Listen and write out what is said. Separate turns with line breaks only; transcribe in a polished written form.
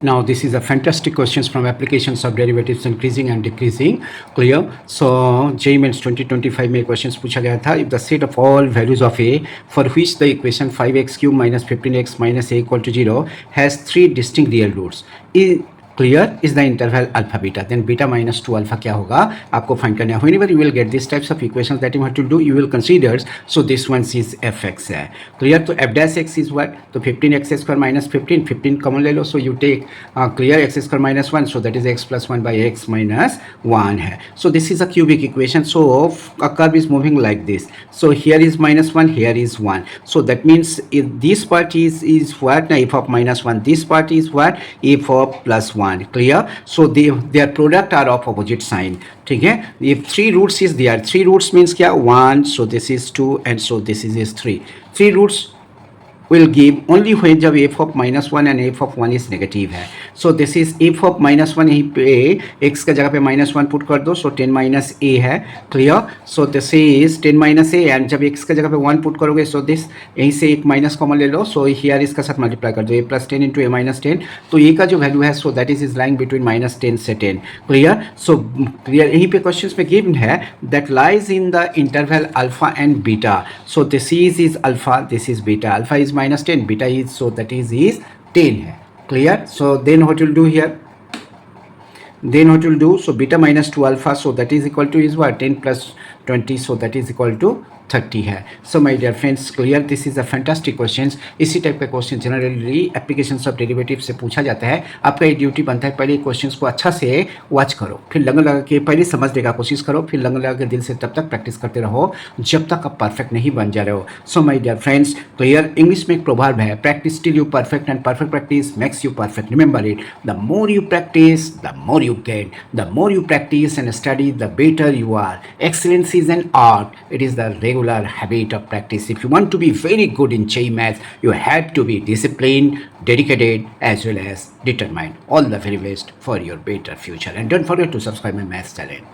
Now this is a fantastic questions from applications of derivatives increasing and decreasing. Clear? So JEE Mains 2025 में questions पूछा गया था. If the set of all values of a for which the equation 5x cube minus 15x minus a equal to 0 has three distinct real roots, clear is the interval alpha beta, then beta minus 2 alpha क्या होगा आपको find करना है. Whenever you will get these types of equations that you have to do, you will consider, so this one is fx है. Clear? तो f dash x is what? तो 15x square minus 15 common ले लो, so you take clear x square minus 1, so that is x plus 1 by x minus 1 है. So this is a cubic equation, so a curve is moving like this. So here is minus 1, here is 1. So that means if this part is what? F of minus 1. This part is what? F of plus 1. Clear? So their product are of opposite sign. ठीक है. If three roots is there, three roots means क्या? 1, so this is 2, and so this is 3. Three roots will give only when जब f of minus 1 and f of 1 is negative है. So this is f of minus 1, यहीं पे x का जगह पे minus 1 put कर दो, so 10 minus a है. Clear? So this is 10 minus a, and जब x का जगह पे 1 पुट करोगे, so this यहीं से एक माइनस कॉमन ले लो, so here इसका साथ मल्टीप्लाई कर दो, a plus 10 into a minus 10. तो a का जो वैल्यू है, so that is lying between minus 10 से 10. Clear? So clear? यहीं पे क्वेश्चंस में given है that lies in the interval alpha and beta. So this is alpha, this is beta. Alpha is minus 10, beta is, so that is 10 है. Clear? So then what you'll do here? Then what you'll do? So beta minus 2 alpha, so that is equal to is what? 10 plus 20, so that is equal to 30 है. So my dear friends, clear? This is a fantastic questions. इसी type का question generally applications of derivative से पूछा जाता है. आपका ये duty बनता है, पहले क्वेश्चंस को अच्छा से वॉच करो, फिर लगन लगा के पहले समझने का कोशिश करो, फिर लगन लगा के दिल से तब तक प्रैक्टिस करते रहो जब तक आप परफेक्ट नहीं बन जा रहे हो. So my dear friends, clear? English में एक प्रोवर्ब है, practice till you perfect and perfect practice makes you perfect. Remember it, the more you practice the more you gain, the more you practice and study the better you are. Excellence is an art. It is the regular habit of practice. If you want to be very good in JEE Maths, you have to be disciplined, dedicated, as well as determined. All the very best for your better future. And don't forget to subscribe my maths channel.